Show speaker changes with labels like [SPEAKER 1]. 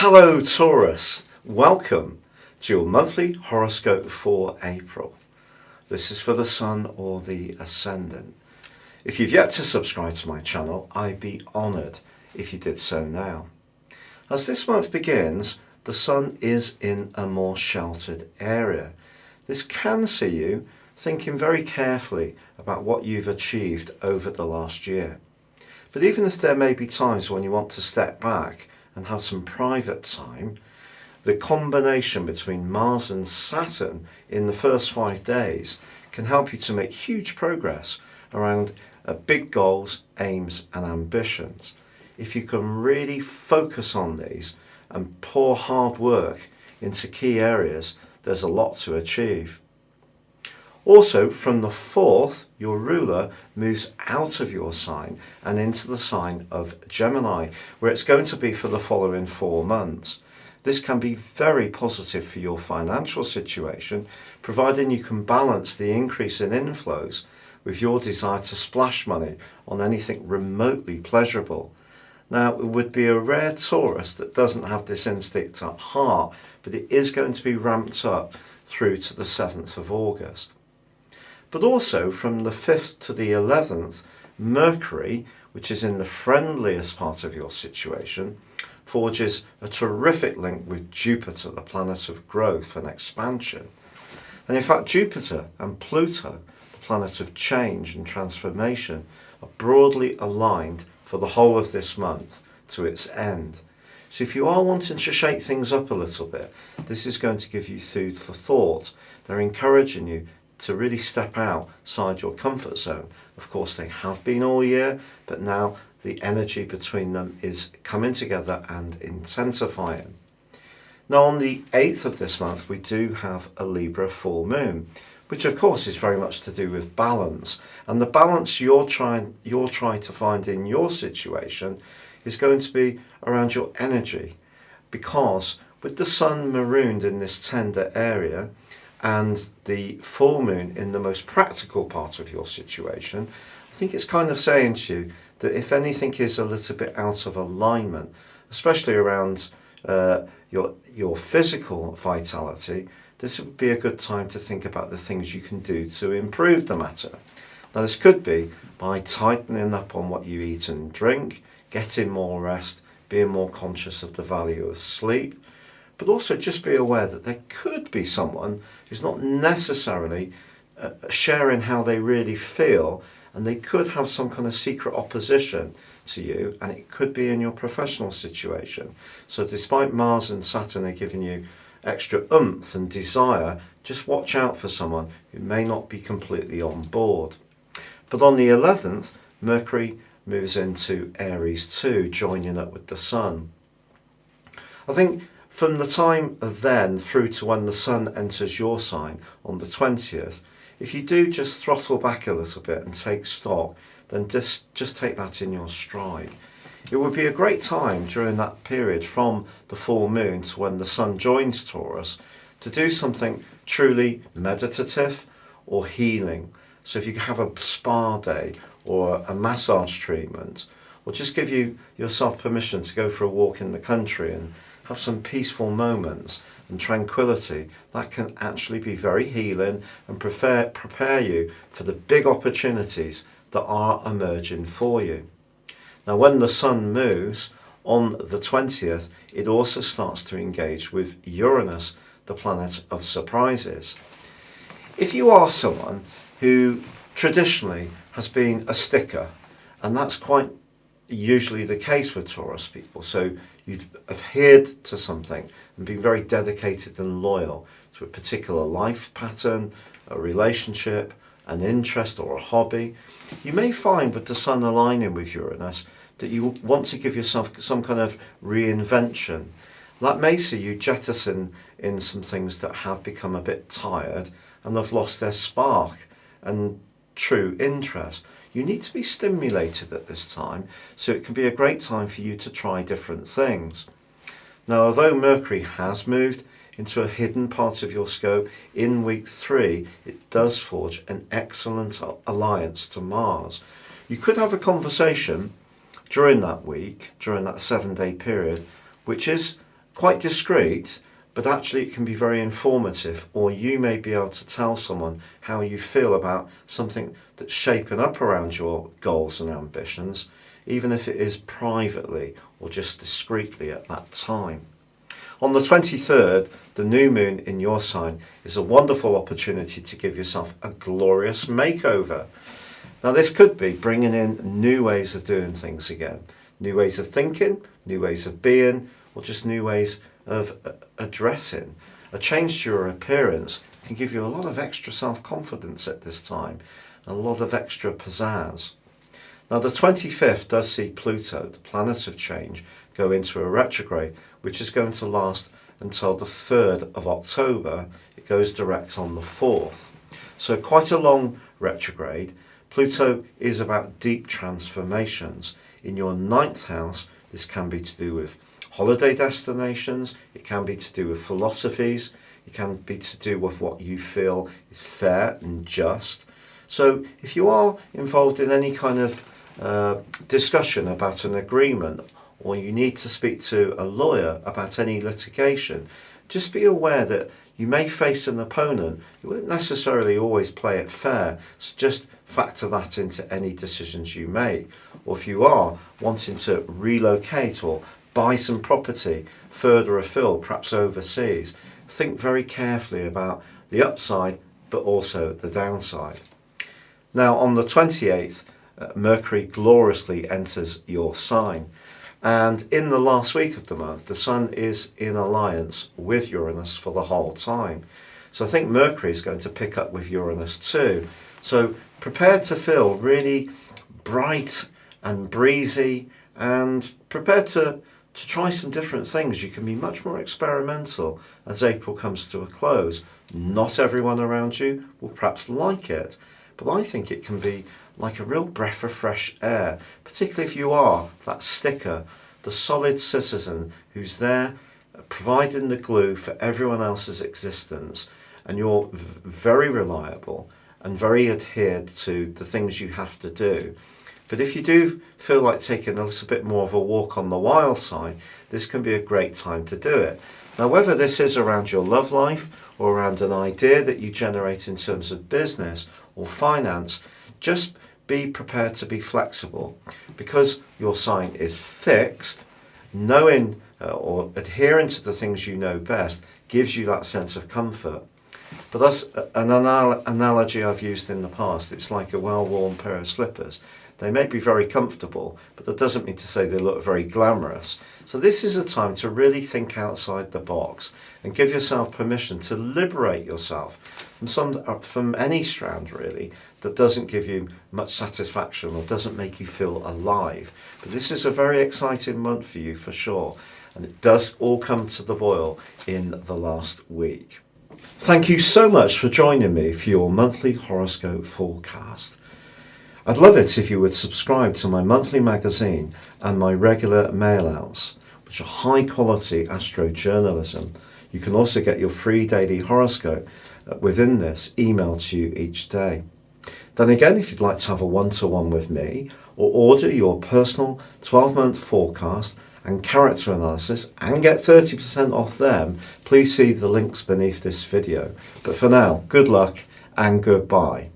[SPEAKER 1] Hello Taurus, welcome to your monthly horoscope for April. This is for the Sun or the Ascendant. If you've yet to subscribe to my channel, I'd be honoured if you did so now. As this month begins, the Sun is in a more sheltered area. This can see you thinking very carefully about what you've achieved over the last year. But even if there may be times when you want to step back and have some private time, the combination between Mars and Saturn in the first 5 days can help you to make huge progress around big goals, aims and ambitions. If you can really focus on these and pour hard work into key areas, there's a lot to achieve. Also, from the 4th, your ruler moves out of your sign and into the sign of Gemini, where it's going to be for the following 4 months. This can be very positive for your financial situation, providing you can balance the increase in inflows with your desire to splash money on anything remotely pleasurable. Now, it would be a rare Taurus that doesn't have this instinct at heart, but it is going to be ramped up through to the 7th of August. But also from the 5th to the 11th, Mercury, which is in the friendliest part of your situation, forges a terrific link with Jupiter, the planet of growth and expansion. And in fact, Jupiter and Pluto, the planet of change and transformation, are broadly aligned for the whole of this month to its end. So if you are wanting to shake things up a little bit, this is going to give you food for thought. They're encouraging you to really step outside your comfort zone. Of course, they have been all year, but now the energy between them is coming together and intensifying. Now, on the 8th of this month, we do have a Libra full moon, which of course is very much to do with balance. And the balance you're trying to find in your situation is going to be around your energy, because with the Sun marooned in this tender area, and the full moon in the most practical part of your situation, I think it's kind of saying to you that if anything is a little bit out of alignment, especially around your physical vitality, this would be a good time to think about the things you can do to improve the matter. Now, this could be by tightening up on what you eat and drink, getting more rest, being more conscious of the value of sleep, but also just be aware that there could be someone who's not necessarily sharing how they really feel, and they could have some kind of secret opposition to you, and it could be in your professional situation. So despite Mars and Saturn are giving you extra oomph and desire, just watch out for someone who may not be completely on board. But on the 11th, Mercury moves into Aries too, joining up with the Sun. I think from the time of then through to when the Sun enters your sign on the 20th, if you do just throttle back a little bit and take stock, then just take that in your stride. It would be a great time during that period from the full moon to when the Sun joins Taurus to do something truly meditative or healing. So if you have a spa day or a massage treatment, or just give yourself permission to go for a walk in the country and have some peaceful moments and tranquility, that can actually be very healing and prepare you for the big opportunities that are emerging for you. Now, when the Sun moves on the 20th, it also starts to engage with Uranus, the planet of surprises. If you are someone who traditionally has been a sticker, and that's quite usually the case with Taurus people, so you'd adhered to something and been very dedicated and loyal to a particular life pattern, a relationship, an interest or a hobby, you may find with the Sun aligning with Uranus that you want to give yourself some kind of reinvention. That may see you jettison in some things that have become a bit tired and have lost their spark and true interest. You need to be stimulated at this time, so it can be a great time for you to try different things. Now, although Mercury has moved into a hidden part of your scope in week 3, it does forge an excellent alliance to Mars. You could have a conversation during that week, during that 7-day period, which is quite discreet, but actually it can be very informative, or you may be able to tell someone how you feel about something that's shaping up around your goals and ambitions, even if it is privately or just discreetly at that time. On the 23rd, the new moon in your sign is a wonderful opportunity to give yourself a glorious makeover. Now this could be bringing in new ways of doing things again, new ways of thinking, new ways of being, or just new ways of addressing. A change to your appearance can give you a lot of extra self-confidence at this time, and a lot of extra pizzazz. Now the 25th does see Pluto, the planet of change, go into a retrograde, which is going to last until the 3rd of October. It goes direct on the 4th. So quite a long retrograde. Pluto is about deep transformations. In your 9th house, this can be to do with holiday destinations, it can be to do with philosophies, it can be to do with what you feel is fair and just. So if you are involved in any kind of discussion about an agreement, or you need to speak to a lawyer about any litigation, just be aware that you may face an opponent who won't necessarily always play it fair, so just factor that into any decisions you make. Or if you are wanting to relocate or buy some property further afield, perhaps overseas, think very carefully about the upside but also the downside. Now on the 28th, Mercury gloriously enters your sign. And in the last week of the month, the Sun is in alliance with Uranus for the whole time. So I think Mercury is going to pick up with Uranus too. So prepare to feel really bright and breezy, and prepare to try some different things. You can be much more experimental as April comes to a close. Not everyone around you will perhaps like it, but I think it can be like a real breath of fresh air, particularly if you are that sticker, the solid citizen who's there providing the glue for everyone else's existence, and you're very reliable and very adhered to the things you have to do. But if you do feel like taking a little bit more of a walk on the wild side, this can be a great time to do it. Now, whether this is around your love life or around an idea that you generate in terms of business or finance, just be prepared to be flexible, because your sign is fixed. Knowing or adhering to the things you know best gives you that sense of comfort. But that's an analogy I've used in the past. It's like a well-worn pair of slippers. They may be very comfortable, but that doesn't mean to say they look very glamorous. So this is a time to really think outside the box and give yourself permission to liberate yourself from any strand really that doesn't give you much satisfaction or doesn't make you feel alive. But this is a very exciting month for you for sure, and it does all come to the boil in the last week. Thank you so much for joining me for your monthly horoscope forecast. I'd love it if you would subscribe to my monthly magazine and my regular mail-outs, which are high quality astro journalism. You can also get your free daily horoscope within this emailed to you each day. Then again, if you'd like to have a one-to-one with me or order your personal 12-month forecast and character analysis and get 30% off them, please see the links beneath this video. But for now, good luck and goodbye.